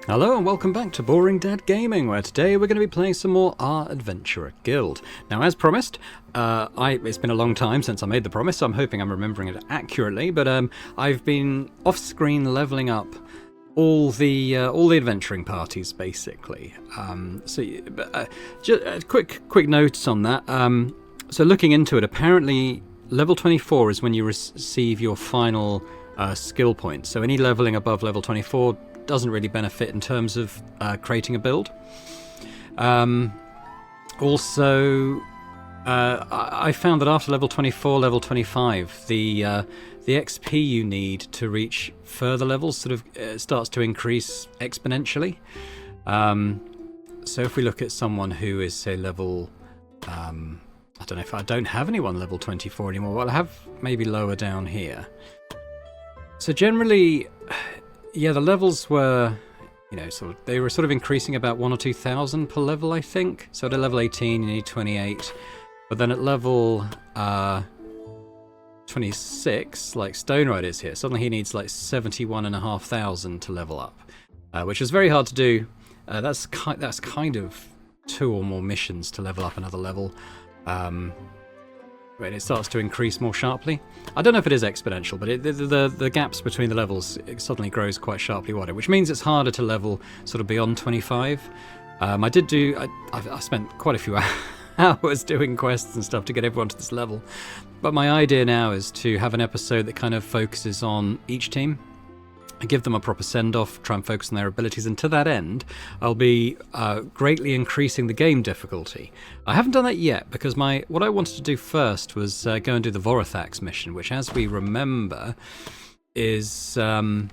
Hello and welcome back to Boring Dad Gaming, where today we're going to be playing some more Our Adventurer Guild. Now, as promised, it's been a long time since I made the promise, so I'm hoping I'm remembering it accurately, but I've been off-screen leveling up all the adventuring parties, basically. Just quick notes on that. So looking into it, apparently level 24 is when you receive your final skill points. So any leveling above level 24 doesn't really benefit in terms of creating a build. Also, I found that after level 24, level 25, the XP you need to reach further levels sort of starts to increase exponentially. So if we look at someone who is, say, level... I don't know if I don't have anyone level 24 anymore. Well, I have maybe lower down here. So generally... yeah, the levels were, they were sort of increasing about 1,000 or 2,000 per level, I think. So at a level 18, you need 28. But then at level 26, like Stone Rider is here, suddenly he needs like 71,500 to level up, which is very hard to do. That's kind of 2 or more missions to level up another level. When it starts to increase more sharply. I don't know if it is exponential, but the gaps between the levels, it suddenly grows quite sharply wider, which means it's harder to level sort of beyond 25. I spent quite a few hours doing quests and stuff to get everyone to this level. But my idea now is to have an episode that kind of focuses on each team. I give them a proper send-off, try and focus on their abilities, and to that end, I'll be greatly increasing the game difficulty. I haven't done that yet, because what I wanted to do first was go and do the Vorathax mission, which, as we remember, is... I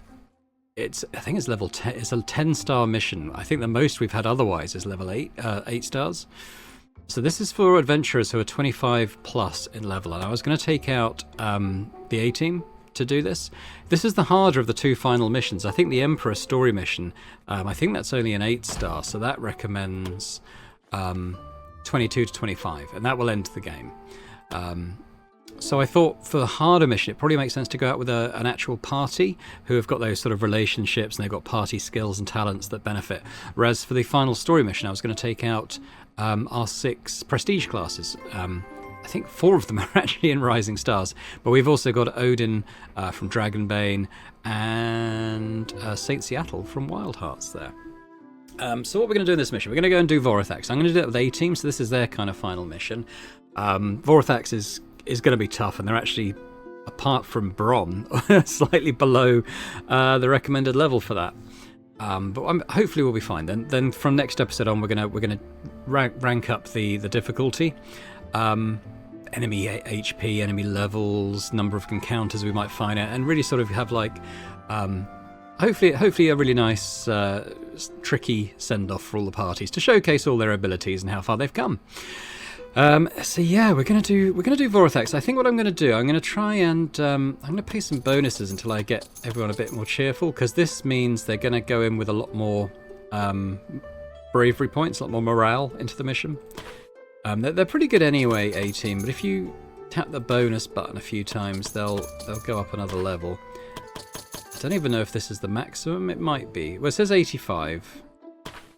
think it's level 10. It's a 10-star mission. I think the most we've had otherwise is level 8 stars. So this is for adventurers who are 25 plus in level, and I was going to take out the A-team to do this. This is the harder of the 2 final missions. I think the Emperor story mission, I think that's only an 8-star, so that recommends 22 to 25, and that will end the game. So I thought for the harder mission, it probably makes sense to go out with an actual party who have got those sort of relationships and they've got party skills and talents that benefit. Whereas for the final story mission, I was going to take out our 6 prestige classes. I think 4 of them are actually in Rising Stars, but we've also got Odin from Dragonbane and Saint Seattle from Wild Hearts there. So what we're going to do in this mission, we're going to go and do Vorathax. I'm going to do it with A-Team, so this is their kind of final mission. Vorathax is going to be tough, and they're actually, apart from Bron, slightly below the recommended level for that. But hopefully we'll be fine. Then from next episode on, we're going to rank up the difficulty. Enemy HP, enemy levels, number of encounters we might find out, and really sort of have like hopefully a really nice tricky send-off for all the parties to showcase all their abilities and how far they've come. So yeah, we're gonna do Vorathax. I think what I'm gonna do, I'm gonna try and I'm gonna pay some bonuses until I get everyone a bit more cheerful, because this means they're gonna go in with a lot more bravery points, a lot more morale into the mission. They're pretty good anyway, A-Team, but if you tap the bonus button a few times, they'll go up another level. I don't even know if this is the maximum. It might be. Well, it says 85.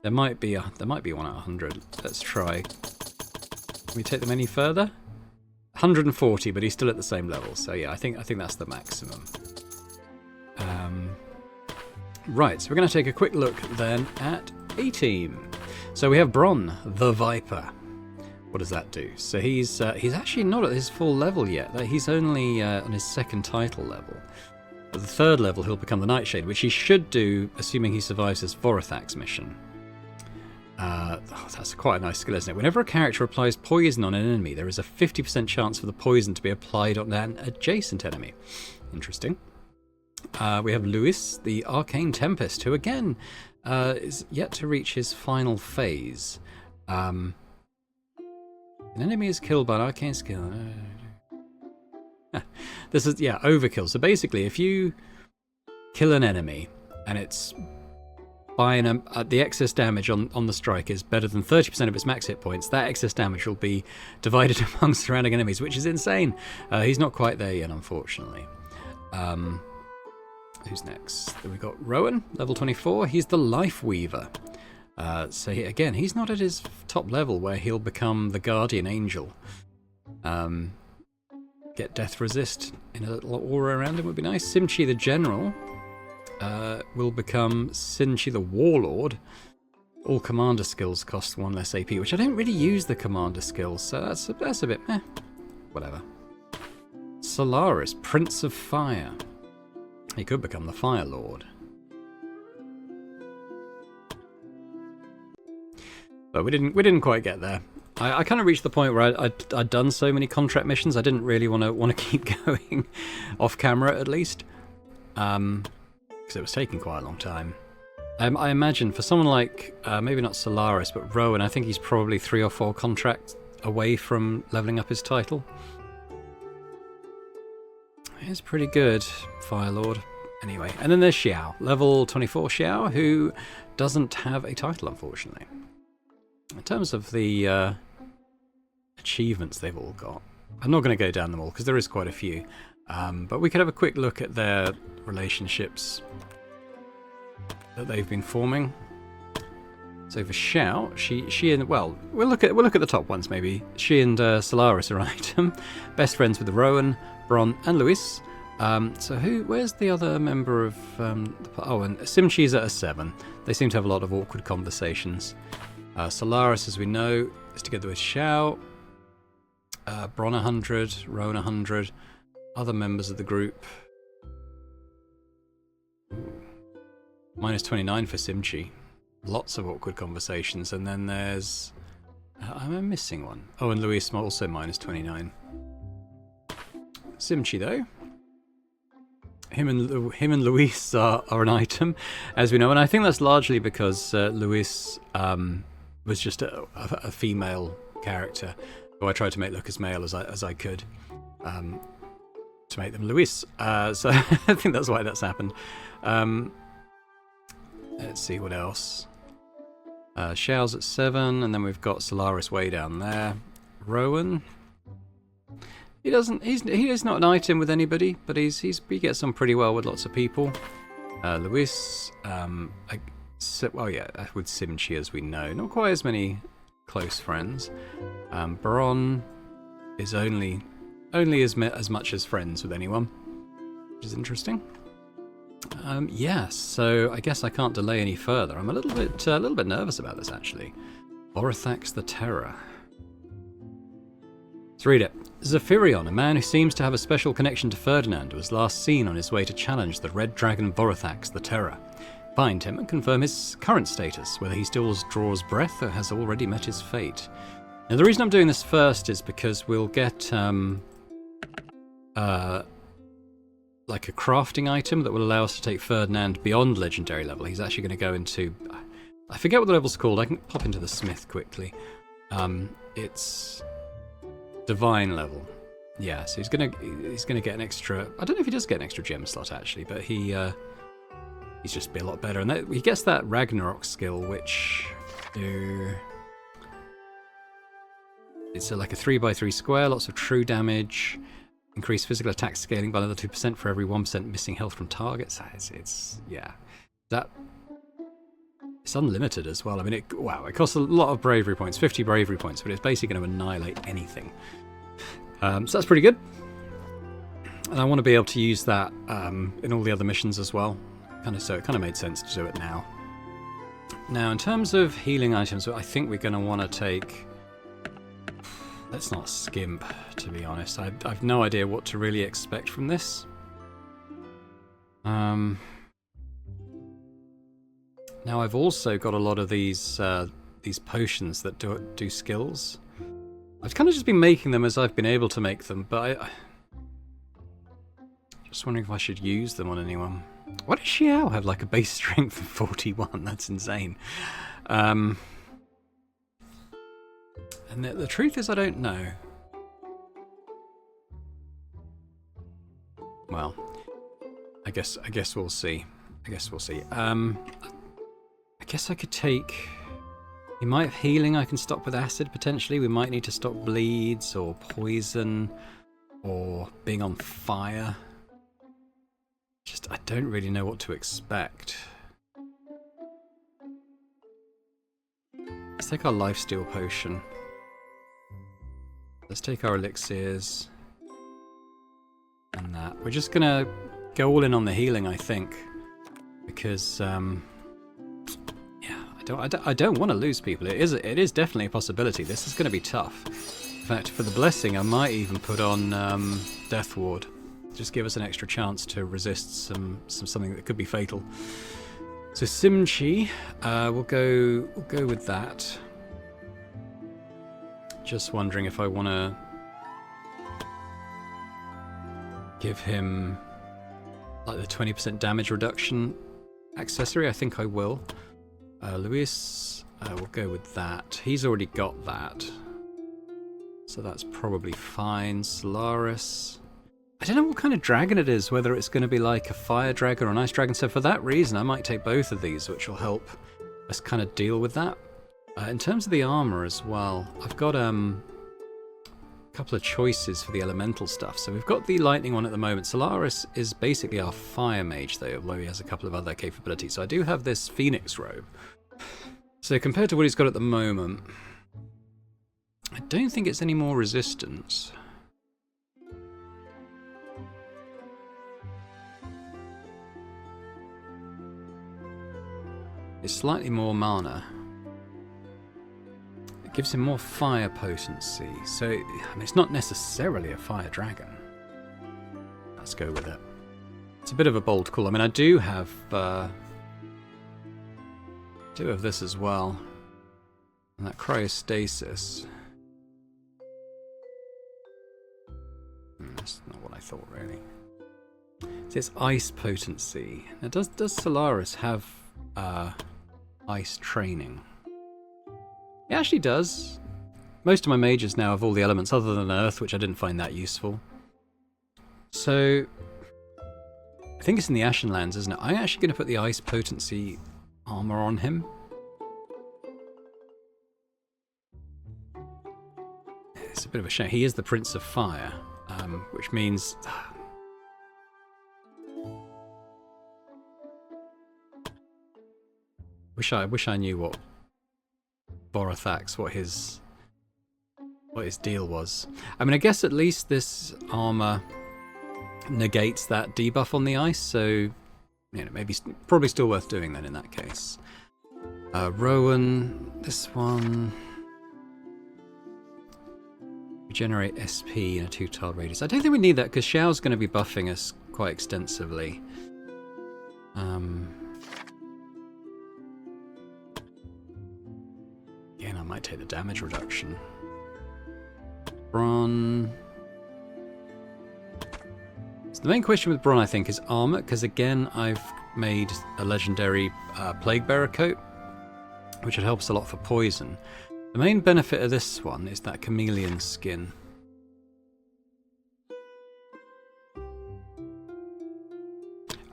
There might be one at 100. Let's try. Can we take them any further? 140, but he's still at the same level. So yeah, I think that's the maximum. Right, so we're going to take a quick look then at A-Team. So we have Bron, the Viper. What does that do? So he's actually not at his full level yet. He's only on his 2nd title level. At the 3rd level, he'll become the Nightshade, which he should do, assuming he survives this Vorathax mission. That's quite a nice skill, isn't it? Whenever a character applies poison on an enemy, there is a 50% chance for the poison to be applied on an adjacent enemy. Interesting. We have Lewis, the Arcane Tempest, who again is yet to reach his final phase. An enemy is killed by an arcane skill. This is, overkill. So basically, if you kill an enemy and it's by the excess damage on the strike is better than 30% of its max hit points, that excess damage will be divided among surrounding enemies, which is insane. He's not quite there yet, unfortunately. Who's next? Then we've got Rowan, level 24. He's the Life Weaver. So again, he's not at his top level where he'll become the Guardian Angel. Get Death Resist in a little aura around him would be nice. Simchi the General will become Sinchi the Warlord. All commander skills cost 1 less AP, which I don't really use the commander skills, so that's a bit meh. Whatever. Solaris, Prince of Fire. He could become the Fire Lord. But we didn't quite get there. I kind of reached the point where I'd done so many contract missions, I didn't really want to keep going, off camera at least, because it was taking quite a long time. I imagine for someone like, maybe not Solaris, but Rowan, I think he's probably 3 or 4 contracts away from leveling up his title. It's pretty good, Fire Lord. Anyway, and then there's Xiao, level 24 Xiao, who doesn't have a title, unfortunately. In terms of the achievements they've all got, I'm not going to go down them all because there is quite a few, but we could have a quick look at their relationships that they've been forming. So for Xiao, she and, well, we'll look at the top ones maybe. She and Solaris are item, best friends with Rowan, Bron, and Luis. So where's the other member of and Simchi's at a 7. They seem to have a lot of awkward conversations. Solaris, as we know, is together with Xiao. Bron 100, Rowan 100. Other members of the group. Minus 29 for Simchi. Lots of awkward conversations. And then there's... I'm missing one. Oh, and Luis also minus 29. Simchi, though. Him and Luis are an item, as we know. And I think that's largely because Luis was just a female character who I tried to make look as male as I could to make them Luis. So I think that's why that's happened. Let's see what else. Xiao's at 7, and then we've got Solaris way down there. Rowan. He is not an item with anybody, but he gets on pretty well with lots of people. Luis, well, yeah, with Simchi, as we know, not quite as many close friends. Bron is only as much as friends with anyone, which is interesting. Yes, so I guess I can't delay any further. I'm a little bit nervous about this actually. Vorathax the Terror. Let's read it. Zephyrion, a man who seems to have a special connection to Ferdinand, was last seen on his way to challenge the Red Dragon Vorathax the Terror. Find him and confirm his current status, whether he still draws breath or has already met his fate. Now the reason I'm doing this first is because we'll get like a crafting item that will allow us to take Ferdinand beyond legendary level. He's actually going to go into... I forget what the level's called. I can pop into the smith quickly. It's divine level. Yeah, so he's gonna get an extra... I don't know if he does get an extra gem slot actually, but he's just be a lot better. And he gets that Ragnarok skill, which... it's like a 3x3 square, lots of true damage... Increase physical attack scaling by another 2% for every 1% missing health from targets. It's unlimited as well. I mean, it costs a lot of bravery points, 50 bravery points, but it's basically going to annihilate anything. So that's pretty good. And I want to be able to use that in all the other missions as well. So it kind of made sense to do it now. Now, in terms of healing items, I think we're going to want to take... Let's not skimp, to be honest. I've no idea what to really expect from this. Now I've also got a lot of these potions that do skills. I've kind of just been making them as I've been able to make them, but just wondering if I should use them on anyone. Why does Xiao have like a base strength of 41? That's insane. And the truth is, I don't know. Well, I guess we'll see. I guess I could take... He might have healing I can stop with acid, potentially. We might need to stop bleeds, or poison, or being on fire. Just, I don't really know what to expect. Let's take our lifesteal potion. Let's take our elixirs. And that. We're just gonna go all in on the healing, I think. Because, yeah, I don't want to lose people. It is definitely a possibility. This is going to be tough. In fact, for the blessing, I might even put on Death Ward. Just give us an extra chance to resist something that could be fatal. So Simchi, we'll go with that. Just wondering if I want to give him like the 20% damage reduction accessory. I think I will. Luis, we'll go with that. He's already got that, so that's probably fine. Solaris, I don't know what kind of dragon it is, whether it's going to be like a fire dragon or an ice dragon, so for that reason I might take both of these, which will help us kind of deal with that. In terms of the armor as well, I've got a couple of choices for the elemental stuff. So we've got the lightning one at the moment. Solaris is basically our fire mage though, although he has a couple of other capabilities. So I do have this phoenix robe. So compared to what he's got at the moment, I don't think it's any more resistance. It's slightly more mana. It gives him more fire potency. So, I mean, it's not necessarily a fire dragon. Let's go with it. It's a bit of a bold call. I mean, I do have this as well. And that cryostasis. That's not what I thought, really. So it's ice potency. Now, does Solaris have ice training? It actually does. Most of my mages now have all the elements other than earth, which I didn't find that useful. So I think it's in the Ashenlands, isn't it? I'm actually going to put the ice potency armor on him. It's a bit of a shame. He is the Prince of Fire, which means wish I knew what Vorathax, what his deal was. I mean, I guess at least this armor negates that debuff on the ice, so you know, probably still worth doing then in that case. Rowan, this one, regenerate SP in a 2-tile radius. I don't think we need that because Xiao's going to be buffing us quite extensively. Again, I might take the damage reduction. Bron. So the main question with Bron, I think, is armor, because again, I've made a legendary Plague Bearer coat, which helps a lot for poison. The main benefit of this one is that chameleon skin.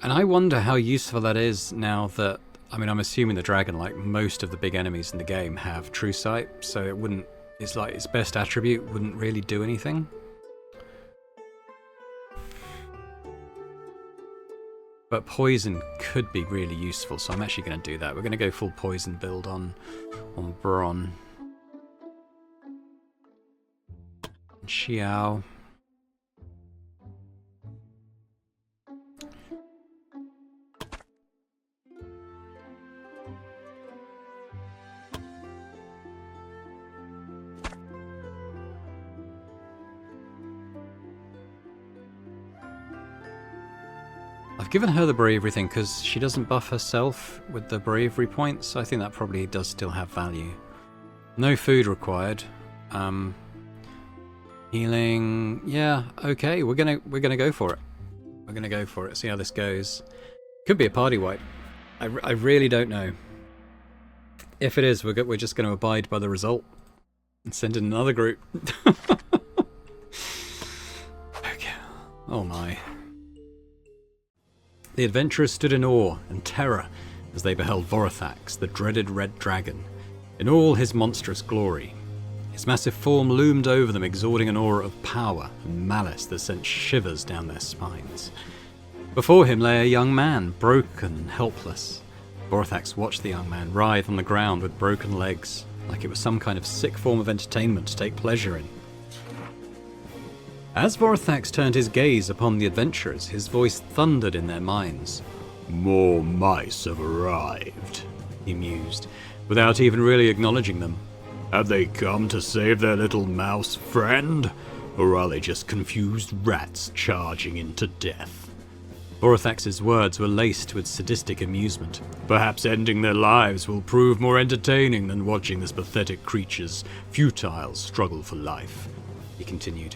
And I wonder how useful that is now that, I mean, I'm assuming the dragon, like most of the big enemies in the game, have true sight, so it wouldn't, it's like its best attribute wouldn't really do anything. But poison could be really useful, so I'm actually going to do that. We're going to go full poison build on Bron. Xiao. I've given her the bravery thing because she doesn't buff herself with the bravery points, so I think that probably does still have value. No food required. Healing, yeah, okay, we're gonna go for it. We're gonna go for it. See how this goes. Could be a party wipe. I really don't know. If it is, we're just going to abide by the result and send in another group. Okay. Oh my. The adventurers stood in awe and terror as they beheld Vorathax, the dreaded red dragon, in all his monstrous glory. His massive form loomed over them, exuding an aura of power and malice that sent shivers down their spines. Before him lay a young man, broken and helpless. Vorathax watched the young man writhe on the ground with broken legs, like it was some kind of sick form of entertainment to take pleasure in. As Vorathax turned his gaze upon the adventurers, his voice thundered in their minds. "More mice have arrived," he mused, without even really acknowledging them. "Have they come to save their little mouse friend? Or are they just confused rats charging into death?" Vorathax's words were laced with sadistic amusement. "Perhaps ending their lives will prove more entertaining than watching this pathetic creature's futile struggle for life," he continued,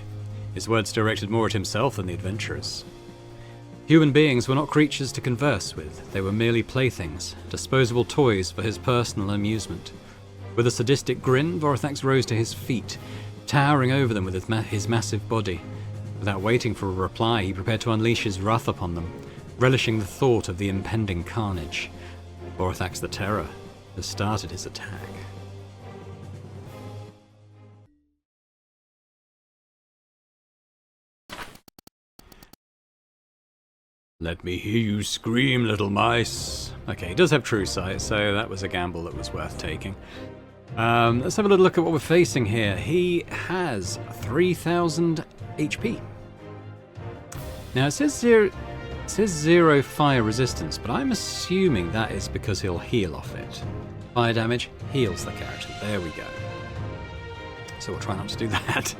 his words directed more at himself than the adventurers. Human beings were not creatures to converse with. They were merely playthings, disposable toys for his personal amusement. With a sadistic grin, Vorathax rose to his feet, towering over them with his massive body. Without waiting for a reply, he prepared to unleash his wrath upon them, relishing the thought of the impending carnage. Vorathax the Terror has started his attack. "Let me hear you scream, little mice." Okay, he does have true sight, so that was a gamble that was worth taking. Let's have a little look at what we're facing here. He has 3,000 HP. Now it says zero fire resistance, but I'm assuming that is because he'll heal off it. Fire damage heals the character. There we go. So we'll try not to do that.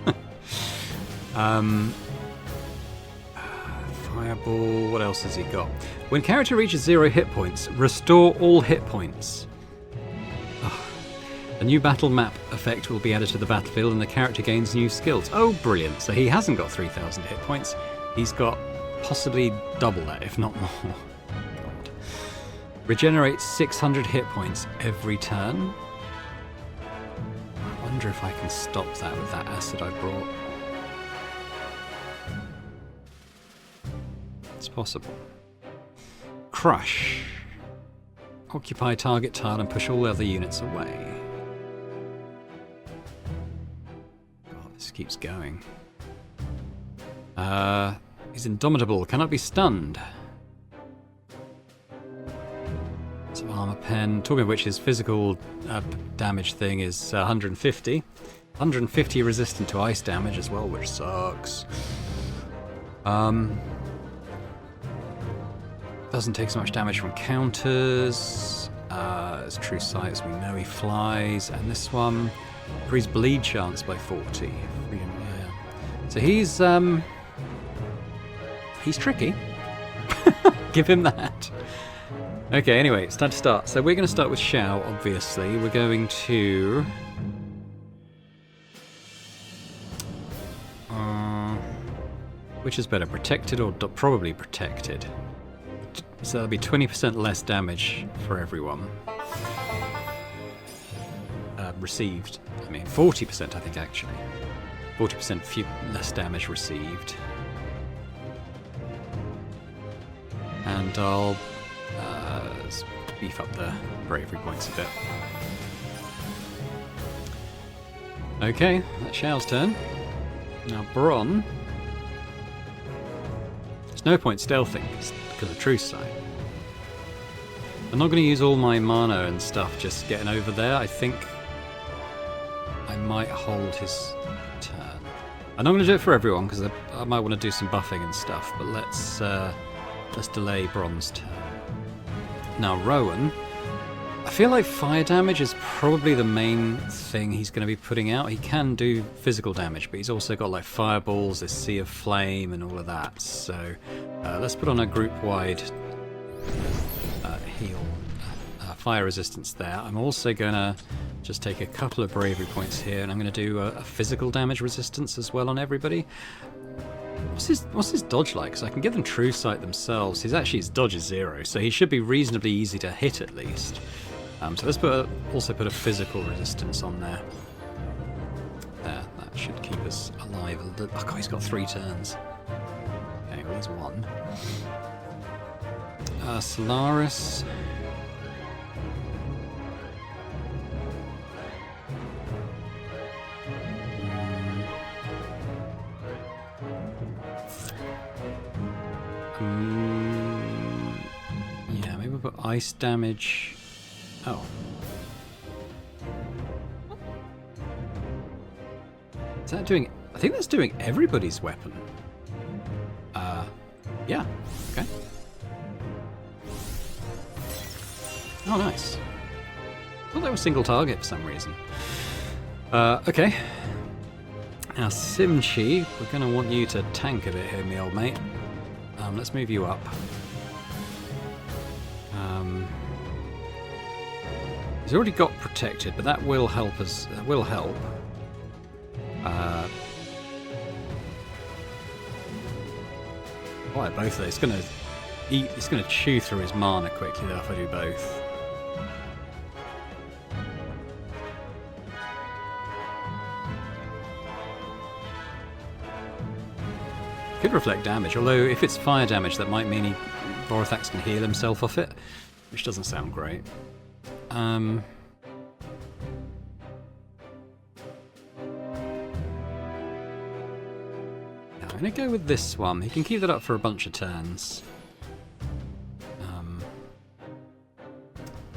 Fireball, what else has he got? When character reaches 0 hit points, restore all hit points. A new battle map effect will be added to the battlefield and the character gains new skills. Oh, brilliant. So he hasn't got 3,000 hit points. He's got possibly double that, if not more. God. Regenerate 600 hit points every turn. I wonder if I can stop that with that acid I brought. It's possible. Crush. Occupy target tile and push all other units away. God, this keeps going. He's indomitable, cannot be stunned. Some armor pen. Talking of which, his physical damage thing is 150. 150 resistant to ice damage as well, which sucks. Doesn't take so much damage from counters. As true sight as we know, he flies. And this one increased bleed chance by 40. Freedom, yeah. So he's tricky. Give him that. Okay, anyway, it's time to start. So we're going to start with Xiao, obviously. We're going to... which is better, protected or probably protected? So that'll be 20% less damage for everyone. Received. I mean, 40% I think actually. 40% less damage received. And I'll beef up the bravery points a bit. Okay, that's Xiao's turn. Now Bronn. There's no point stealthing because of true sight. I'm not going to use all my mana and stuff just getting over there. I think I might hold his turn. I'm not going to do it for everyone because I might want to do some buffing and stuff, but let's delay Bronn's turn. Now Rowan, I feel like fire damage is probably the main thing he's going to be putting out. He can do physical damage, but he's also got like fireballs, this sea of flame and all of that. So let's put on a group-wide heal, fire resistance there. I'm also going to just take a couple of bravery points here, and I'm going to do a physical damage resistance as well on everybody. What's his dodge like? Because I can give them true sight themselves. His dodge is 0, so he should be reasonably easy to hit at least. So let's also put a physical resistance on there. There, that should keep us alive a little. Oh God, he's got 3 turns. Okay, well there's 1. Solaris. ice damage. Oh. Is that doing... I think that's doing everybody's weapon. Yeah. Okay. Oh, nice. I thought they were single target for some reason. Okay. Now, Simchi, we're going to want you to tank a bit here, me old mate. Let's move you up. He's already got protected, but that will help us. That will help. Boy, both of those. It's going to eat. It's going to chew through his mana quickly, though, if I do both. Could reflect damage, although if it's fire damage, that might mean Vorathax can heal himself off it, which doesn't sound great. I'm going to go with this one. He can keep that up for a bunch of turns.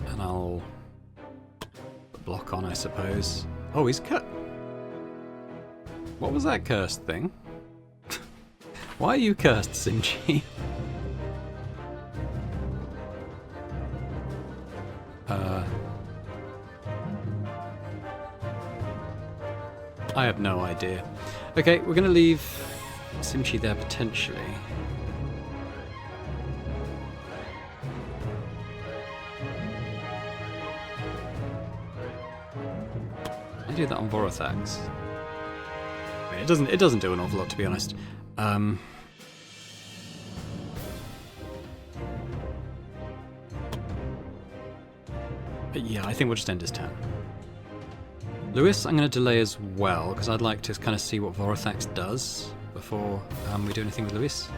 And I'll block on, I suppose. Oh, he's cut. What was that cursed thing? Why are you cursed, Simchi? I have no idea. Okay, we're going to leave Simchi there potentially. I do that on Vorathax. I mean, it doesn't do an awful lot, to be honest. But yeah, I think we'll just end his turn. Lewis, I'm going to delay as well, because I'd like to kind of see what Vorathax does before we do anything with Lewis.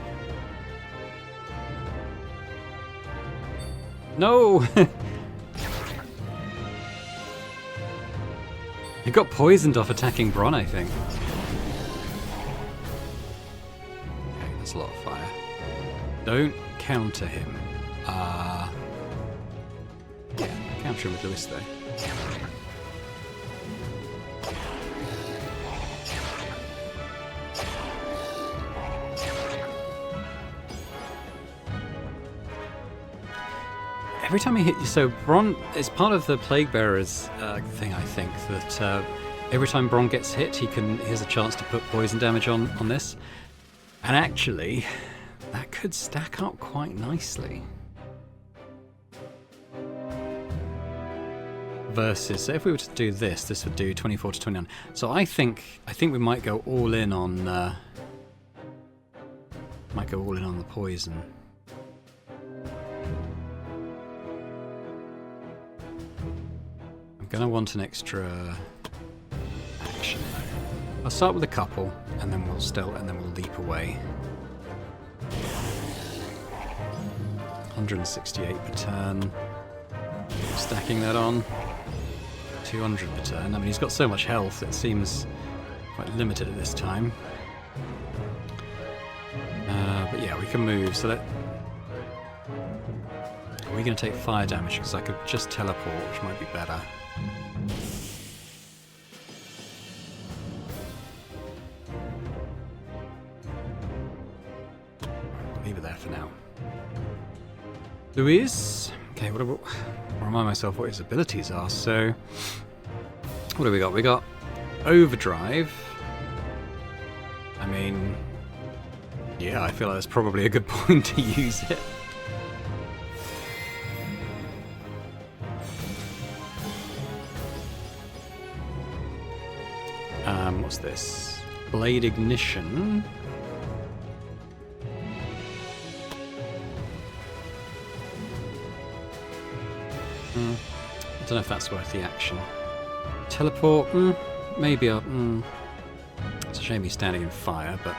No! He got poisoned off attacking Bron, I think. Okay, that's a lot of fire. Don't counter him. Yeah, counter him with Lewis though. Every time he hit you, so Bron is part of the Plague Bearer's thing, I think, that every time Bron gets hit, he has a chance to put poison damage on this. And actually, that could stack up quite nicely. Versus, so if we were to do this, this would do 24 to 29. So I think we might go all in on the poison. I'm gonna want an extra action though. I'll start with a couple, and then we'll leap away. 168 per turn. Stacking that on. 200 per turn. I mean, he's got so much health, it seems quite limited at this time. But yeah, we can move. So that... Are we going to take fire damage? Because I could just teleport, which might be better. Leave it there for now. Louise? Okay, I'll remind myself what his abilities are. So, what do we got? We got Overdrive. I mean, yeah, I feel like that's probably a good point to use it. What's this? Blade Ignition. I don't know if that's worth the action. Teleport? Maybe a... It's a shame he's standing in fire, but...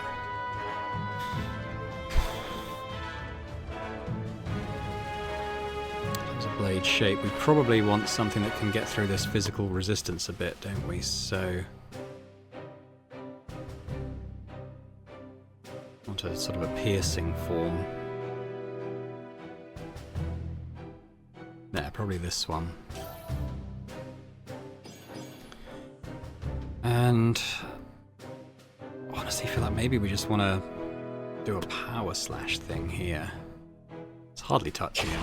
It's a blade shape. We probably want something that can get through this physical resistance a bit, don't we? So... want a sort of a piercing form. probably this one. And I honestly feel like maybe we just want to do a power slash thing here. It's hardly touching him.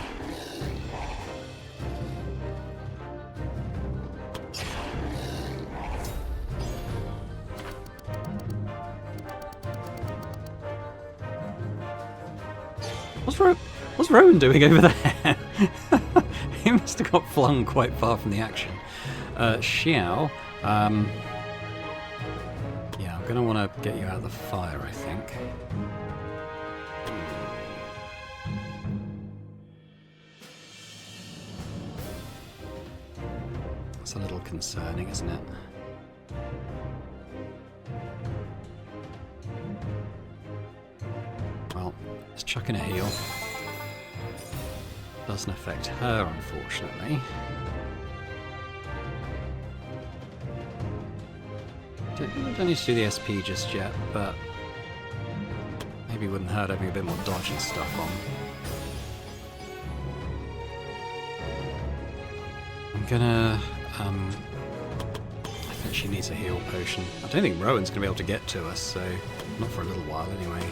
What's Rowan doing over there? He must have got flung quite far from the action. Xiao, yeah, I'm gonna want to get you out of the fire, I think. It's a little concerning, isn't it? Well, let's chuck in a heal. Doesn't affect her, unfortunately. Don't need to do the SP just yet, but maybe it wouldn't hurt having a bit more dodge and stuff on. I'm gonna... I think she needs a heal potion. I don't think Rowan's gonna be able to get to us, so not for a little while anyway.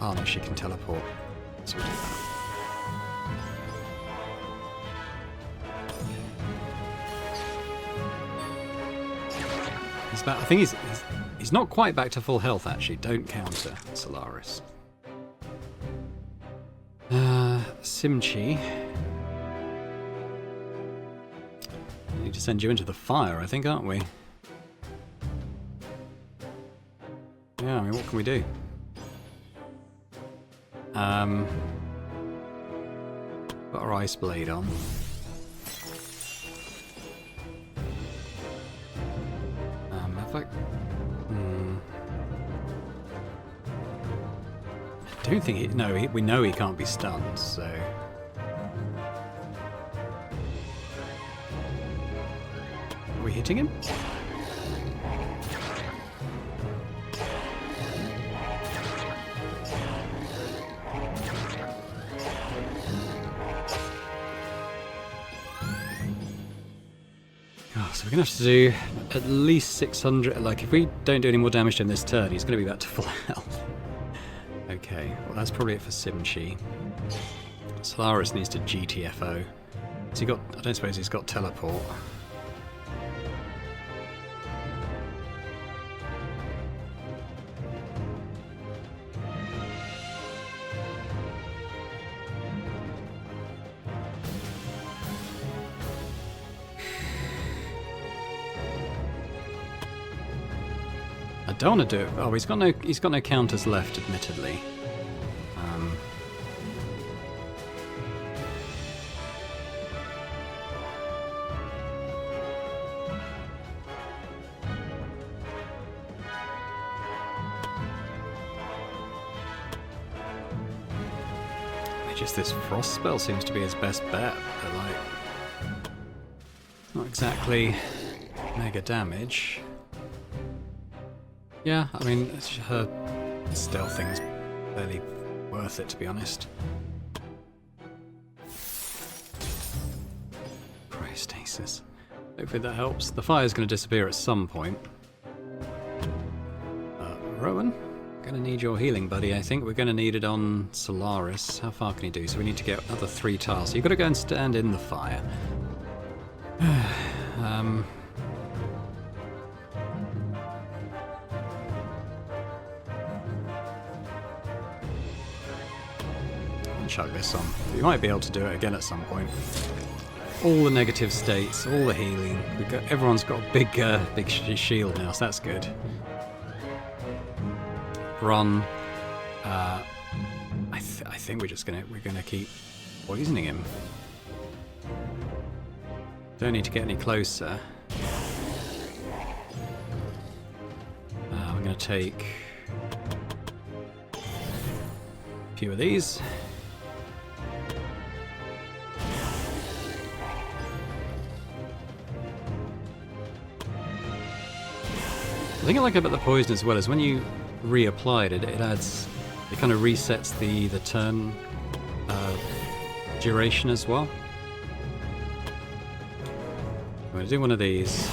Oh no, she can teleport. So we'll do that. He's back. I think he's not quite back to full health actually. Don't counter Solaris. Simchi. We need to send you into the fire, I think, aren't we? Yeah, I mean, what can we do? Got our ice blade on. Have I... I don't think he... No, we know he can't be stunned, so... Are we hitting him? So we're going to have to do at least 600, like if we don't do any more damage to him this turn, he's going to be back to full health. Okay, well that's probably it for Simchi. Solaris needs to GTFO. Has he got, I don't suppose he's got teleport. I don't want to do it. Oh, he's got no counters left, admittedly. Just this frost spell seems to be his best bet, but like, not exactly mega damage. Yeah, I mean, her stealth thing's barely worth it, to be honest. Cryostasis. Hopefully that helps. The fire's going to disappear at some point. Rowan, going to need your healing, buddy. I think we're going to need it on Solaris. How far can he do? So we need to get another 3 tiles. So you've got to go and stand in the fire. Chuck this on. We might be able to do it again at some point. All the negative states, all the healing. Everyone's got a big shield now, so that's good. Bron, I think we're gonna keep poisoning him. Don't need to get any closer. We're gonna take a few of these. The thing I like about the poison as well is when you reapplied it, it adds It kind of resets the turn duration as well. I'm going to do one of these.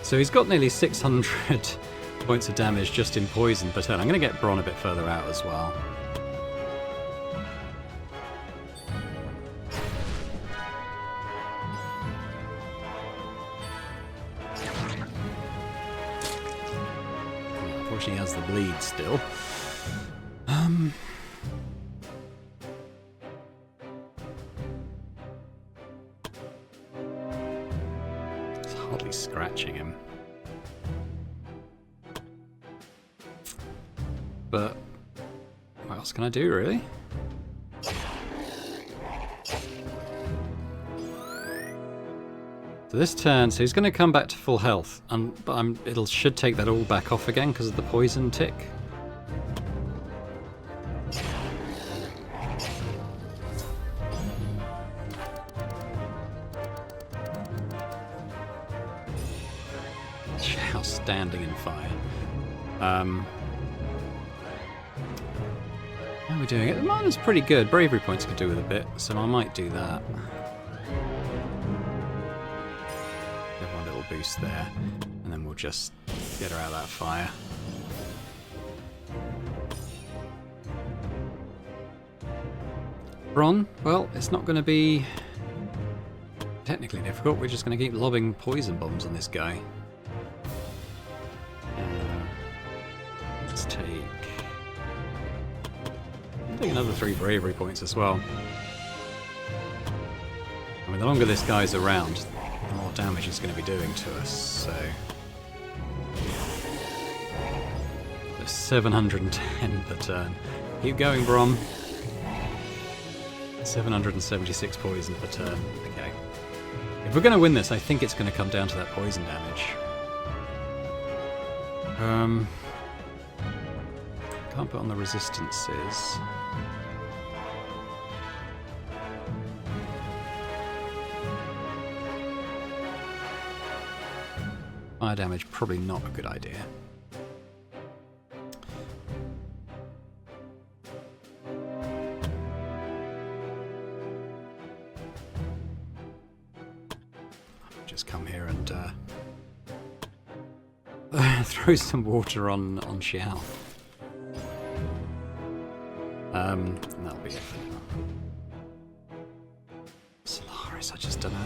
So he's got nearly 600 points of damage just in poison per turn. I'm going to get Bronn a bit further out as well. Unfortunately, he has the bleed still. It's hardly scratching him. But what else can I do, really? So this turn, so he's going to come back to full health, but it should take that all back off again because of the poison tick. Outstanding in fire. How are we doing it? Mine is pretty good. Bravery points could do with a bit, so I might do that. Give one little boost there, and then we'll just get her out of that fire. Bronn, well, it's not going to be technically difficult. We're just going to keep lobbing poison bombs on this guy. Let's take another 3 bravery points as well. I mean, the longer this guy's around, the more damage he's going to be doing to us, so... 710 per turn. Keep going, Bronn. 776 poison per turn. Okay. If we're going to win this, I think it's going to come down to that poison damage. Can't put on the resistances. Fire damage, probably not a good idea. Just come here and throw some water on Xiao. And that'll be it for now. Solaris, I just don't know.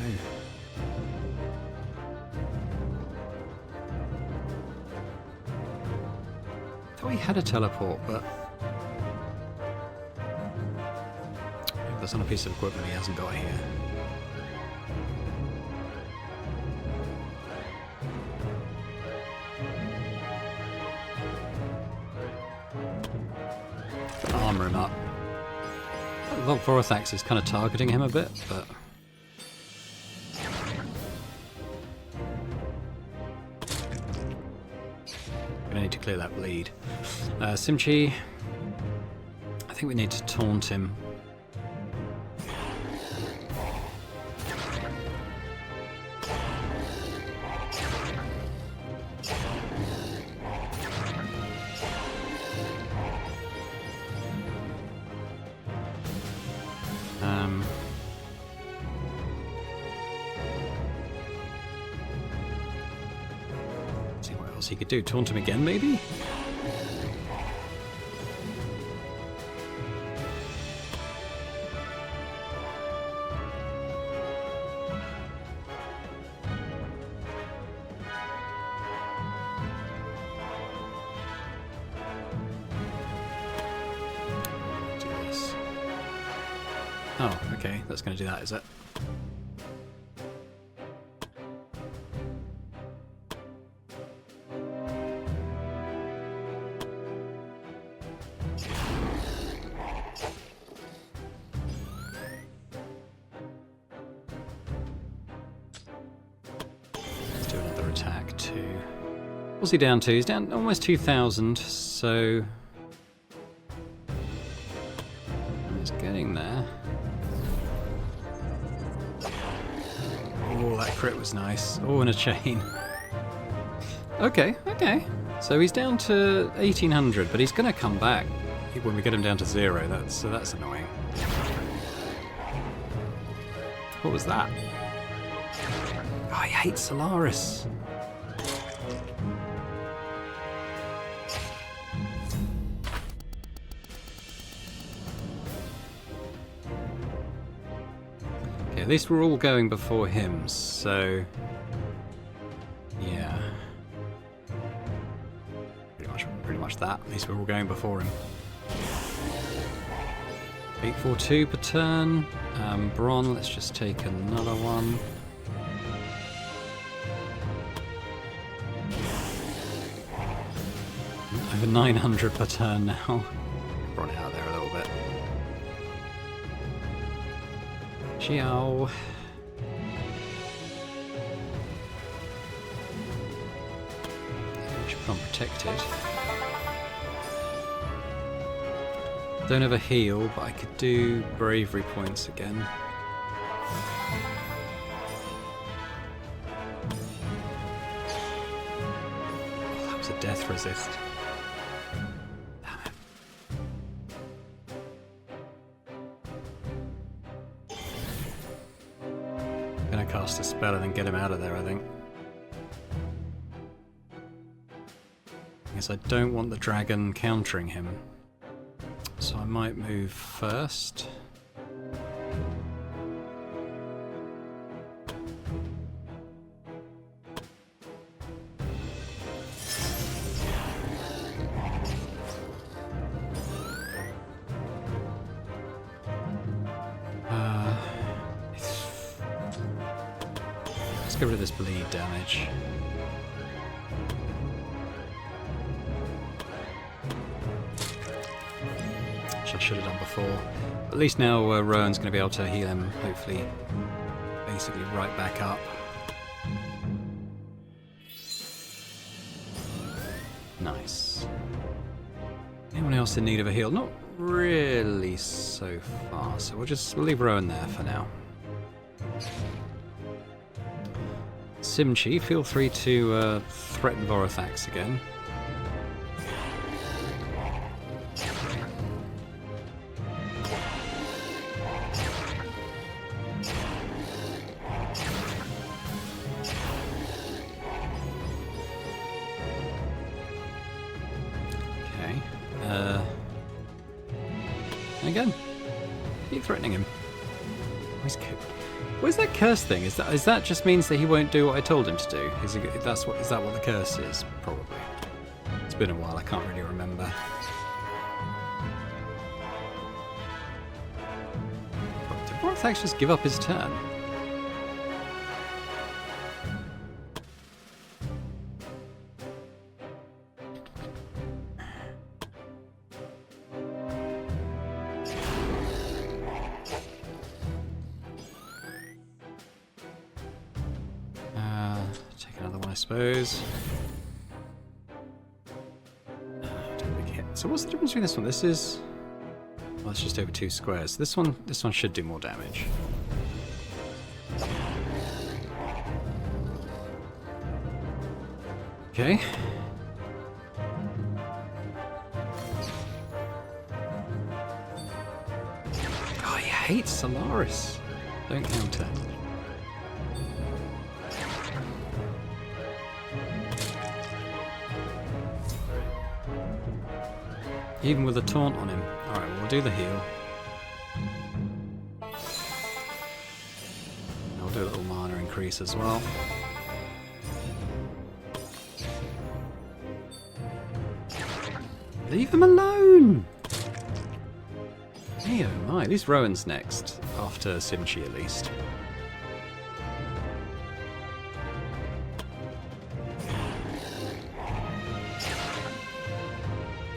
I thought he had a teleport, but maybe that's on a piece of equipment he hasn't got here. Armor him up. Vorathax is kind of targeting him a bit, but gonna need to clear that bleed. Simchi, I think we need to taunt him. See what else he could do. Taunt him again, maybe? Do this. Oh, okay. That's going to do that, is it? Attack too. What's he down to? He's down almost 2,000, so he's getting there. Oh, that crit was nice. Oh, and a chain. Okay, okay. So he's down to 1800, but he's going to come back when we get him down to 0. That's annoying. What was that? Oh, I hate Solaris. Okay, at least we're all going before him, so yeah. Pretty much that. At least we're all going before him. 842 per turn. Bron, let's just take another one. Over 900 per turn now. Bron it out there a little bit. Xiao. Should become protected. Don't have a heal, but I could do bravery points again. Oh, that was a death resist. Damn it. I'm gonna cast a spell and then get him out of there, I think. I guess I don't want the dragon countering him. So I might move first. Let's get rid of this bleed damage. I should have done before. At least now Rowan's going to be able to heal him, hopefully, basically right back up. Nice. Anyone else in need of a heal? Not really so far, so we'll leave Rowan there for now. Simchi, feel free to threaten Vorathax again. Again, keep threatening him. Where's that curse thing? Is that just means that he won't do what I told him to do? Is that what the curse is? Probably. It's been a while. I can't really remember. Did Vorathax just give up his turn? I suppose. So what's the difference between this one? This is... well, it's just over 2 squares. This one should do more damage. Okay. Oh, he hates Solaris. Don't counter. Even with a taunt on him. Alright, well, we'll do the heal. I'll do a little mana increase as well. Leave him alone! Hey, oh my, at least Rowan's next. After Simchi, at least.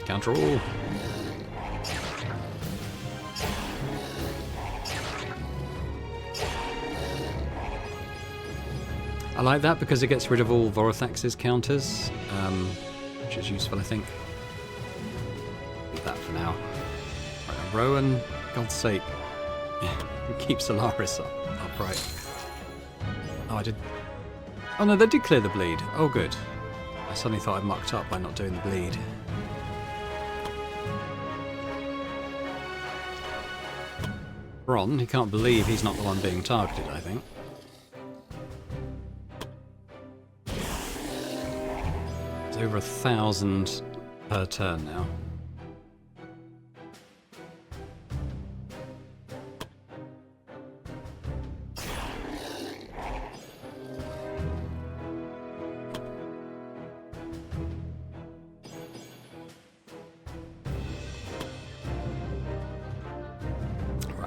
Counter all. I like that because it gets rid of all Vorathax's counters, which is useful, I think. Leave that for now. Right, Rowan, God's sake, keep Solaris upright. Oh, I did. Oh no, they did clear the bleed. Oh, good. I suddenly thought I'd mucked up by not doing the bleed. Ron, he can't believe he's not the one being targeted, I think. It's over 1,000 per turn now.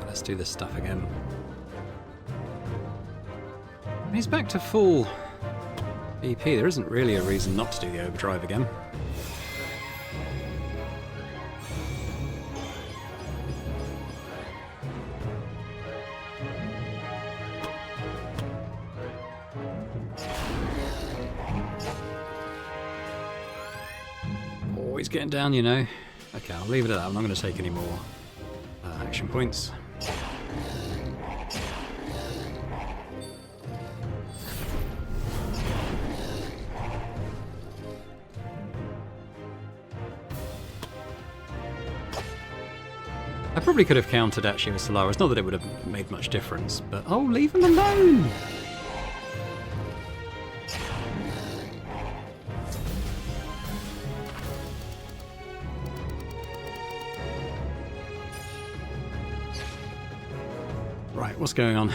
Let's do this stuff again. He's back to full BP. There isn't really a reason not to do the overdrive again. Oh, he's getting down, you know. Okay, I'll leave it at that. I'm not going to take any more action points. I probably could have countered actually with Solaris, not that it would have made much difference, but oh, leave him alone! Right, what's going on?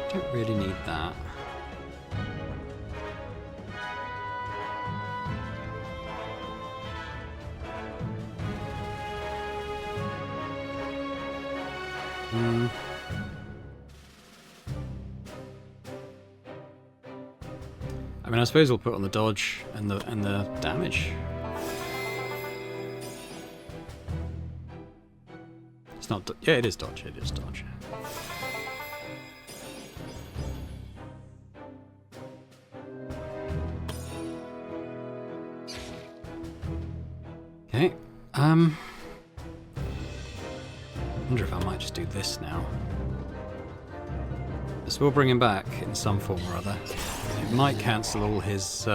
Don't really need that. I mean, I suppose we'll put on the dodge and the damage. It's not. Yeah, it is dodge. It is dodge. Okay. Wonder if I might just do this now. This will bring him back in some form or other. It might cancel all his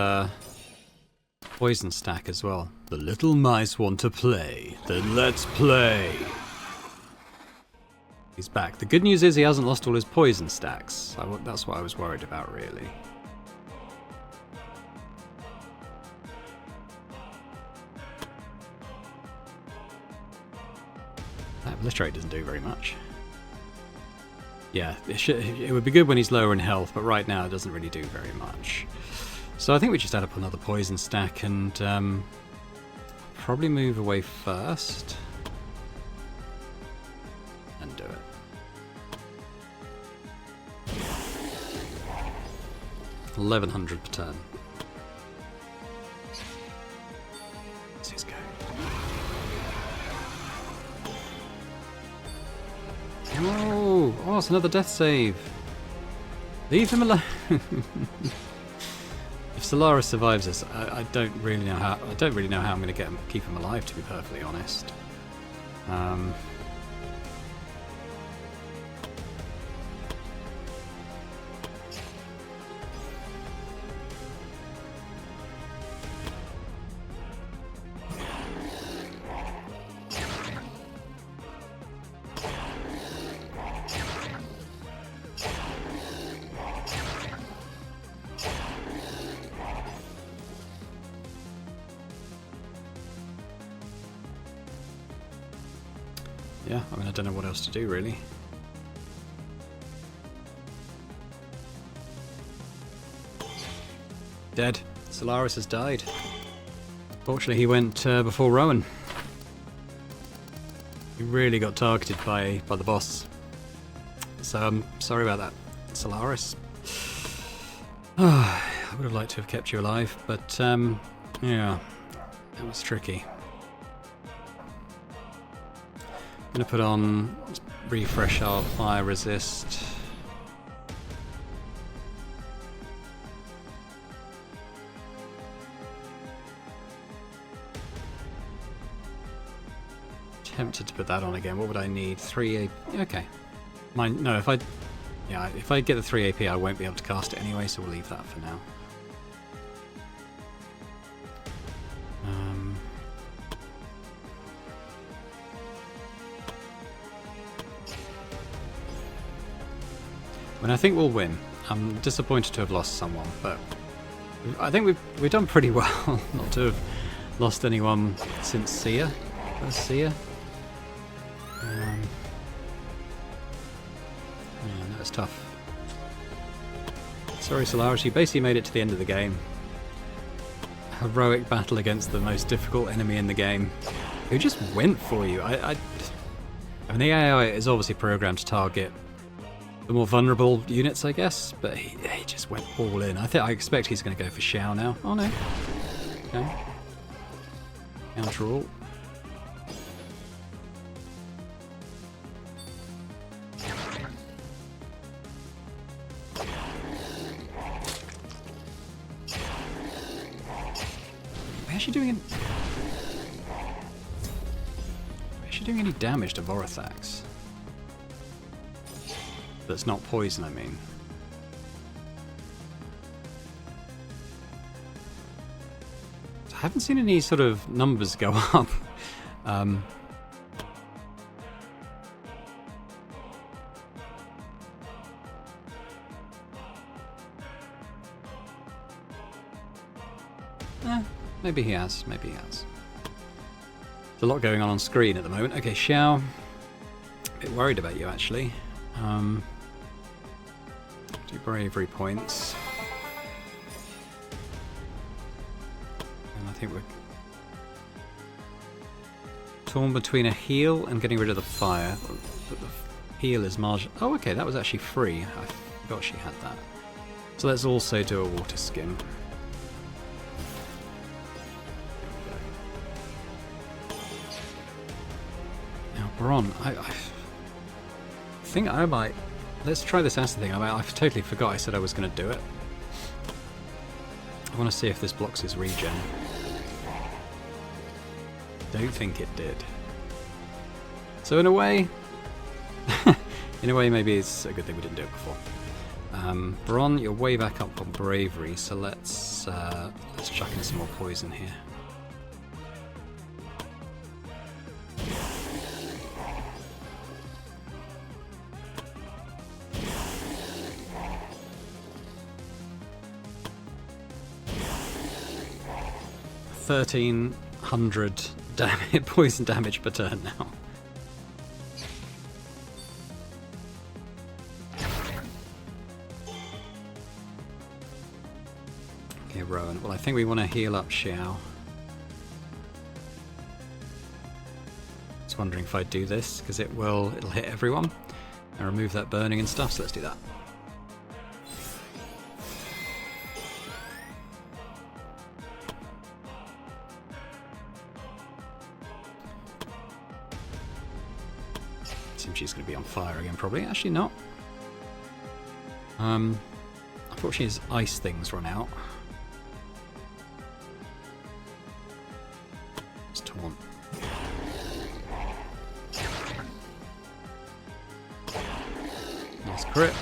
poison stack as well. The little mice want to play. Then let's play. He's back. The good news is he hasn't lost all his poison stacks. That's what I was worried about, really. That obliterate doesn't do very much. Yeah, it would be good when he's lower in health, but right now it doesn't really do very much. So I think we just add up another poison stack and probably move away first. And do it. 1100 per turn. Let's see his go. Oh, it's another death save. Leave him alone. If Solaris survives this, I don't really know how. I don't really know how I'm going to keep him alive, to be perfectly honest. Yeah, I mean, I don't know what else to do, really. Dead. Solaris has died. Fortunately, he went before Rowan. He really got targeted by the boss. So I'm sorry about that, Solaris. I would have liked to have kept you alive, but yeah, it was tricky. I'm going to put on, refresh our fire resist. tempted to put that on again. What would I need? 3 AP. Okay. No, if I get the 3 AP, I won't be able to cast it anyway, so we'll leave that for now. I think we'll win. I'm disappointed to have lost someone, but I think we've done pretty well not to have lost anyone since Sia. First Sia. Yeah, that was tough. Sorry, Solaris, you basically made it to the end of the game. Heroic battle against the most difficult enemy in the game, who just went for you. I mean, the AI is obviously programmed to target the more vulnerable units, I guess, but he just went all in. I expect he's going to go for Xiao now. Oh no. Okay. Counter all. Is she doing any damage to Vorathax? That's not poison, I mean. I haven't seen any sort of numbers go up. Maybe he has. Maybe he has. There's a lot going on screen at the moment. Okay, Xiao. A bit worried about you, actually. Do bravery points. And I think we're torn between a heal and getting rid of the fire. But the heal is marginal. Oh, okay, that was actually free. I forgot she had that. So let's also do a water skin. Now, Bron, I think I might... Let's try this acid thing. I totally forgot I said I was going to do it. I want to see if this blocks his regen. Don't think it did. So in a way... maybe it's a good thing we didn't do it before. Bron, you're way back up on bravery, so let's chuck in some more poison here. $1,300 poison damage per turn now. Okay, Rowan. Well, I think we want to heal up Xiao. Just wondering if I do this because it'll hit everyone and remove that burning and stuff. So let's do that. She's going to be on fire again, probably. Actually, not. Unfortunately, his ice things run out. It's taunt. Nice crit.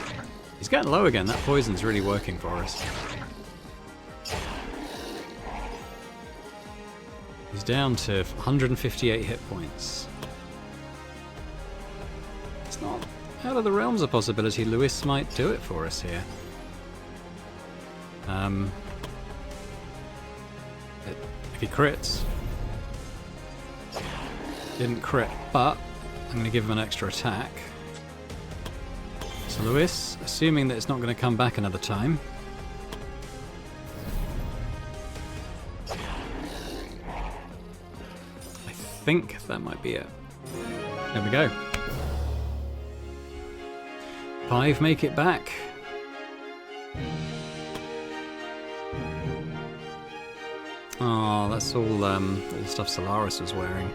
He's getting low again. That poison's really working for us. He's down to 158 hit points. Not out of the realms of possibility. Lewis might do it for us here. If he crits, didn't crit, but I'm going to give him an extra attack. So Lewis, assuming that it's not going to come back another time. I think that might be it. There we go. 5 make it back. Oh, that's all the stuff Solaris was wearing.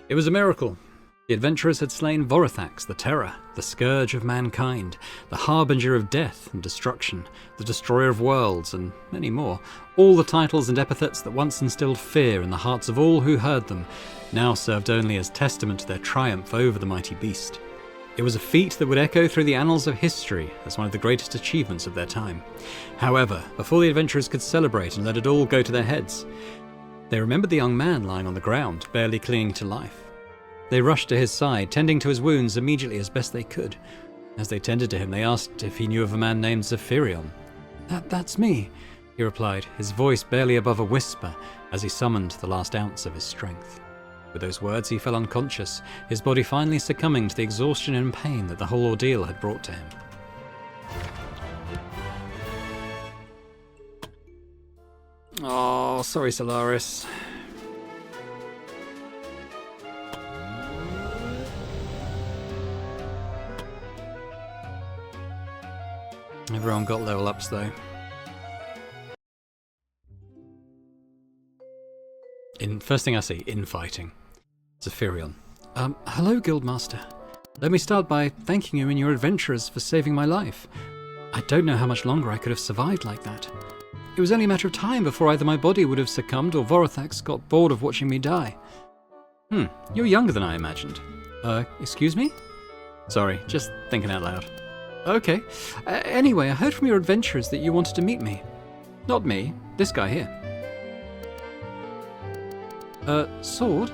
It was a miracle. The adventurers had slain Vorathax, the Terror, the scourge of mankind, the harbinger of death and destruction, the destroyer of worlds, and many more. All the titles and epithets that once instilled fear in the hearts of all who heard them now served only as testament to their triumph over the mighty beast. It was a feat that would echo through the annals of history as one of the greatest achievements of their time. However, before the adventurers could celebrate and let it all go to their heads, they remembered the young man lying on the ground, barely clinging to life. They rushed to his side, tending to his wounds immediately as best they could. As they tended to him, they asked if he knew of a man named Zephyrion. That's me, he replied, his voice barely above a whisper as he summoned the last ounce of his strength. With those words, he fell unconscious, his body finally succumbing to the exhaustion and pain that the whole ordeal had brought to him. Oh, sorry, Solaris. Everyone got level ups though. First thing I see, infighting. Zephyrion. Hello, Guildmaster. Let me start by thanking you and your adventurers for saving my life. I don't know how much longer I could have survived like that. It was only a matter of time before either my body would have succumbed or Vorathax got bored of watching me die. You're younger than I imagined. Excuse me? Sorry, just thinking out loud. Okay. Anyway, I heard from your adventurers that you wanted to meet me. Not me, this guy here. Sword?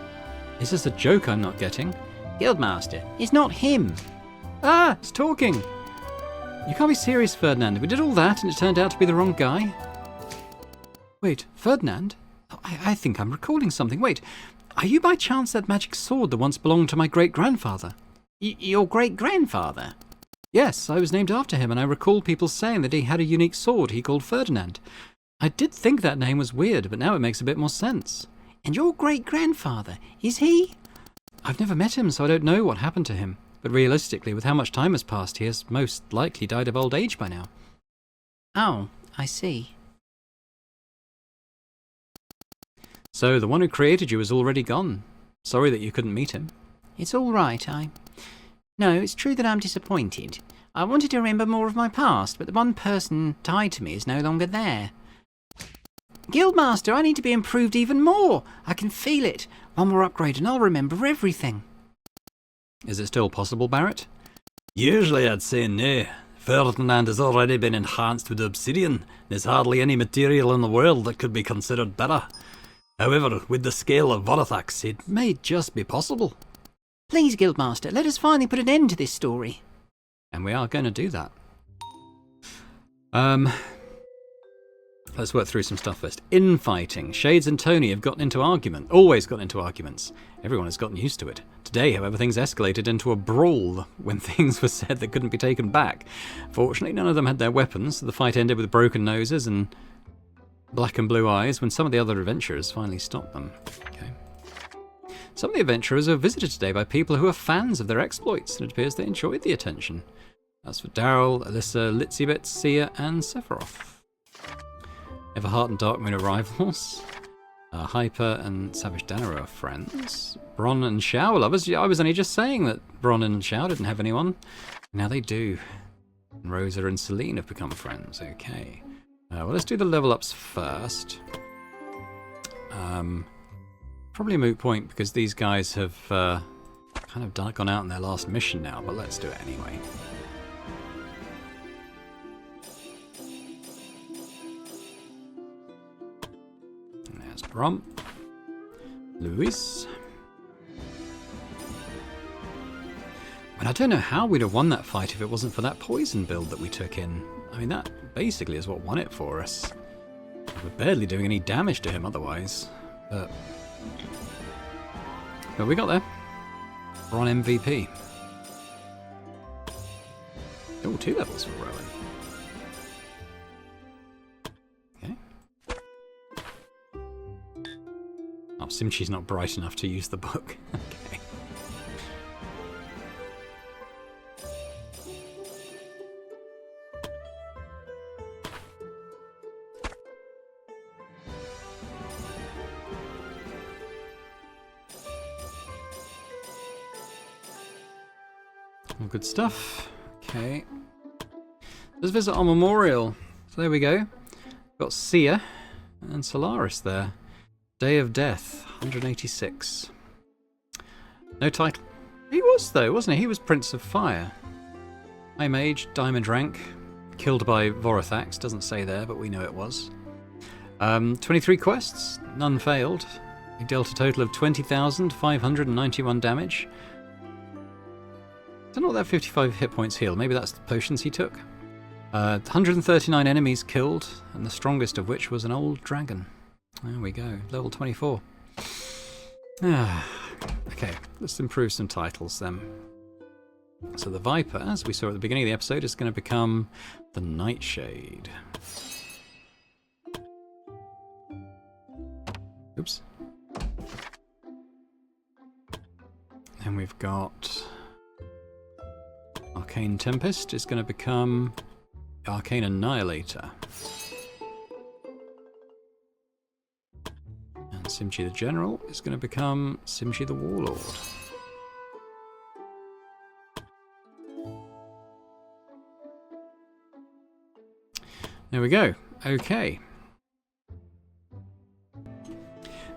Is this a joke I'm not getting? Guildmaster, it's not him. Ah, it's talking. You can't be serious, Ferdinand. We did all that and it turned out to be the wrong guy. Wait, Ferdinand? I think I'm recalling something. Wait, are you by chance that magic sword that once belonged to my great-grandfather? Your great-grandfather? Yes, I was named after him, and I recall people saying that he had a unique sword he called Ferdinand. I did think that name was weird, but now it makes a bit more sense. And your great-grandfather, is he? I've never met him, so I don't know what happened to him. But realistically, with how much time has passed, he has most likely died of old age by now. Oh, I see. So the one who created you is already gone. Sorry that you couldn't meet him. It's all right, No, it's true that I'm disappointed. I wanted to remember more of my past, but the one person tied to me is no longer there. Guildmaster, I need to be improved even more. I can feel it. One more upgrade and I'll remember everything. Is it still possible, Barrett? Usually I'd say no. Ferdinand has already been enhanced with obsidian. There's hardly any material in the world that could be considered better. However, with the scale of Vorathax, it may just be possible. Please, Guildmaster, let us finally put an end to this story. And we are going to do that. Let's work through some stuff first. Infighting. Shades and Tony have gotten into always gotten into arguments. Everyone has gotten used to it. Today, however, things escalated into a brawl when things were said that couldn't be taken back. Fortunately, none of them had their weapons, so the fight ended with broken noses and black and blue eyes when some of the other adventurers finally stopped them. Okay. Some of the adventurers are visited today by people who are fans of their exploits, and it appears they enjoyed the attention. That's for Daryl, Alyssa, Litsybet, Sia, and Sephiroth. Everheart and Darkmoon are rivals. Hyper and Savage Danner are friends. Bron and Shao are lovers. I was only just saying that Bron and Shao didn't have anyone. Now they do. And Rosa and Celine have become friends. Okay. Well, let's do the level ups first. Probably a moot point because these guys have kind of gone out on their last mission now, but let's do it anyway. There's Brom. Luis. And I don't know how we'd have won that fight if it wasn't for that poison build that we took in. I mean, that basically is what won it for us. We're barely doing any damage to him otherwise. But we got there. We're on MVP. Oh, 2 levels for Rowan. Okay. Oh, Simchi's not bright enough to use the book. Okay. All good stuff. Okay. Let's visit our memorial. So there we go. Got Sia and Solaris there. Day of Death, 186. No title. He was, though, wasn't he? He was Prince of Fire. High Mage, Diamond rank. Killed by Vorathax. Doesn't say there, but we know it was. 23 quests. None failed. He dealt a total of 20,591 damage. Don't know what that 55 hit points heal. Maybe that's the potions he took. 139 enemies killed, and the strongest of which was an old dragon. There we go. Level 24. Okay, let's improve some titles then. So the Viper, as we saw at the beginning of the episode, is going to become the Nightshade. Oops. And we've got Arcane Tempest is going to become Arcane Annihilator. And Simchi the General is going to become Simchi the Warlord. There we go. Okay.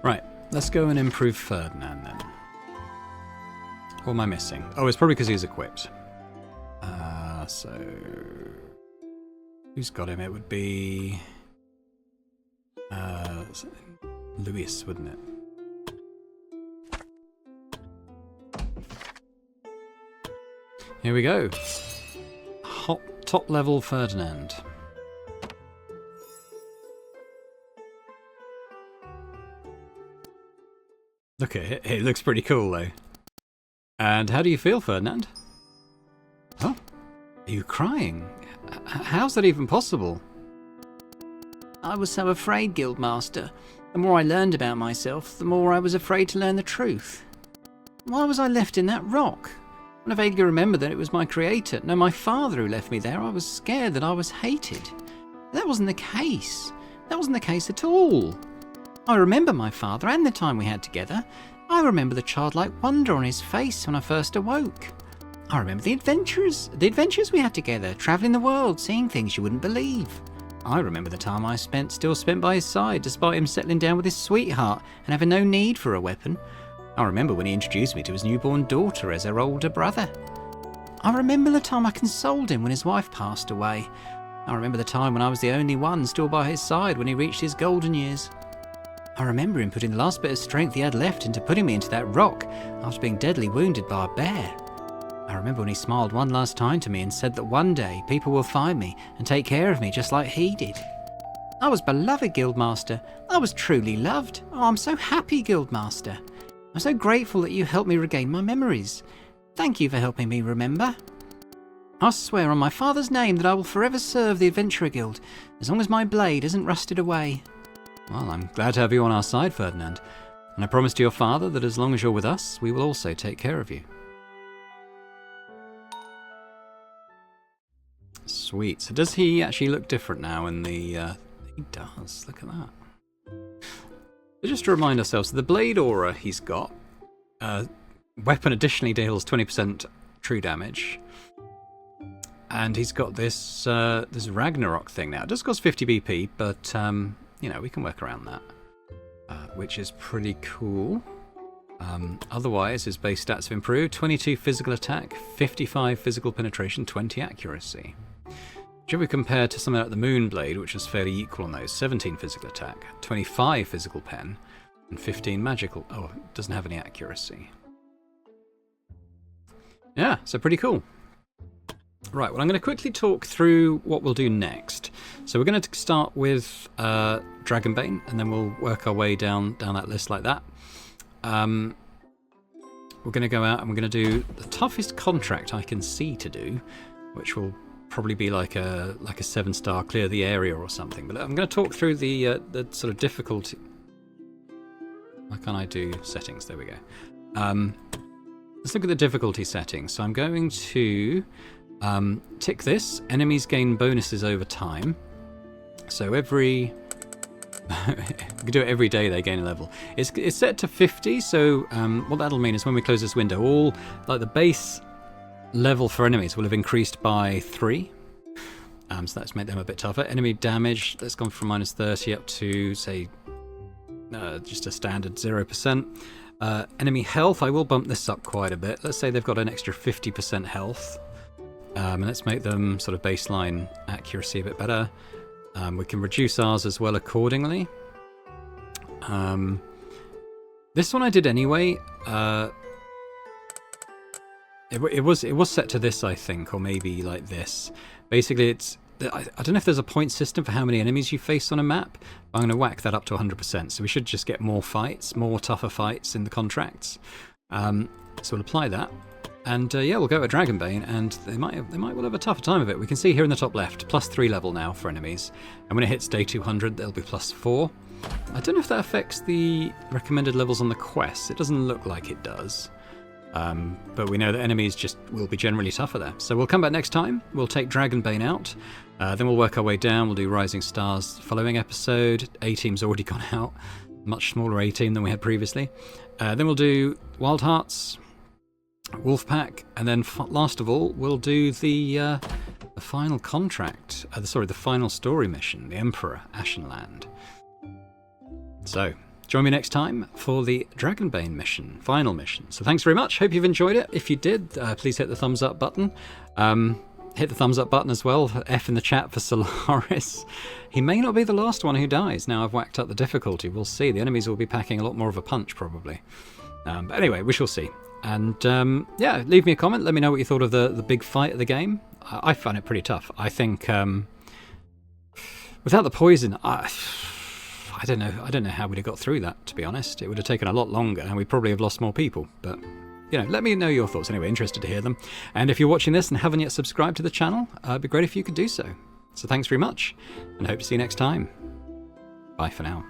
Right, let's go and improve Ferdinand then. What am I missing? Oh, it's probably because he's equipped. So who's got him? It would be Luis, wouldn't it? Here we go. Top level Ferdinand. Look at it. It looks pretty cool though. And how do you feel, Ferdinand? Oh, are you crying? How's that even possible? I was so afraid, Guildmaster. The more I learned about myself, the more I was afraid to learn the truth. Why was I left in that rock? When I vaguely remember that it was my creator, no, my father who left me there, I was scared that I was hated. That wasn't the case. That wasn't the case at all. I remember my father and the time we had together. I remember the childlike wonder on his face when I first awoke. I remember the adventures we had together, travelling the world, seeing things you wouldn't believe. I remember the time I still spent by his side, despite him settling down with his sweetheart and having no need for a weapon. I remember when he introduced me to his newborn daughter as her older brother. I remember the time I consoled him when his wife passed away. I remember the time when I was the only one still by his side when he reached his golden years. I remember him putting the last bit of strength he had left into putting me into that rock after being deadly wounded by a bear. I remember when he smiled one last time to me and said that one day people will find me and take care of me just like he did. I was beloved, Guildmaster. I was truly loved. Oh, I'm so happy, Guildmaster. I'm so grateful that you helped me regain my memories. Thank you for helping me remember. I swear on my father's name that I will forever serve the Adventurer Guild, as long as my blade isn't rusted away. Well, I'm glad to have you on our side, Ferdinand. And I promise to your father that as long as you're with us, we will also take care of you. Sweet. So does he actually look different now in the... He does. Look at that. So just to remind ourselves, the Blade Aura he's got, weapon additionally deals 20% true damage. And he's got this this Ragnarok thing now. It does cost 50 BP, but, you know, we can work around that. Which is pretty cool. Otherwise, his base stats have improved. 22 physical attack, 55 physical penetration, 20 accuracy. Should we compare to something like the Moonblade, which is fairly equal on those? 17 physical attack, 25 physical pen, and 15 magical. Oh, it doesn't have any accuracy. Yeah, so pretty cool. Right, well, I'm going to quickly talk through what we'll do next. So we're going to start with Dragonbane, and then we'll work our way down that list like that. We're going to go out and we're going to do the toughest contract I can see to do, which will probably be like a 7-star clear the area or something. But I'm going to talk through the sort of difficulty. Why can't I do settings? There we go. Let's look at the difficulty settings. So I'm going to tick this. Enemies gain bonuses over time. So every... we can do it every day they gain a level. It's set to 50, so what that'll mean is when we close this window, all like the base level for enemies will have increased by 3. So that's made them a bit tougher. Enemy damage, that's gone from -30 up to, say, just a standard 0%. Enemy health, I will bump this up quite a bit. Let's say they've got an extra 50% health. And let's make them sort of baseline accuracy a bit better. We can reduce ours as well accordingly. This one I did anyway. It was set to this, I think, or maybe like this. Basically, I don't know if there's a point system for how many enemies you face on a map. But I'm going to whack that up to 100%. So we should just get more fights, more tougher fights in the contracts. So we'll apply that. And yeah, we'll go at Dragonbane, and they might well have a tougher time of it. We can see here in the top left, +3 level now for enemies. And when it hits day 200, they'll be +4. I don't know if that affects the recommended levels on the quests. It doesn't look like it does. But we know that enemies just will be generally tougher there. So we'll come back next time. We'll take Dragonbane out. Then we'll work our way down. We'll do Rising Stars following episode. A-Team's already gone out. Much smaller A-Team than we had previously. Then we'll do Wild Hearts, Wolfpack, and then last of all, we'll do the final contract. The final story mission, the Emperor, Ashenland. So, join me next time for the Dragonbane mission, final mission. So thanks very much. Hope you've enjoyed it. If you did, please hit the thumbs up button. Hit the thumbs up button as well. F in the chat for Solaris. He may not be the last one who dies. Now I've whacked up the difficulty. We'll see. The enemies will be packing a lot more of a punch, probably. But anyway, we shall see. And yeah, leave me a comment. Let me know what you thought of the big fight of the game. I found it pretty tough. I think without the poison, I don't know how we'd have got through that, to be honest. It would have taken a lot longer, and we'd probably have lost more people. But you know, let me know your thoughts anyway. Interested to hear them. And if you're watching this and haven't yet subscribed to the channel, it'd be great if you could do so. So thanks very much, and hope to see you next time. Bye for now.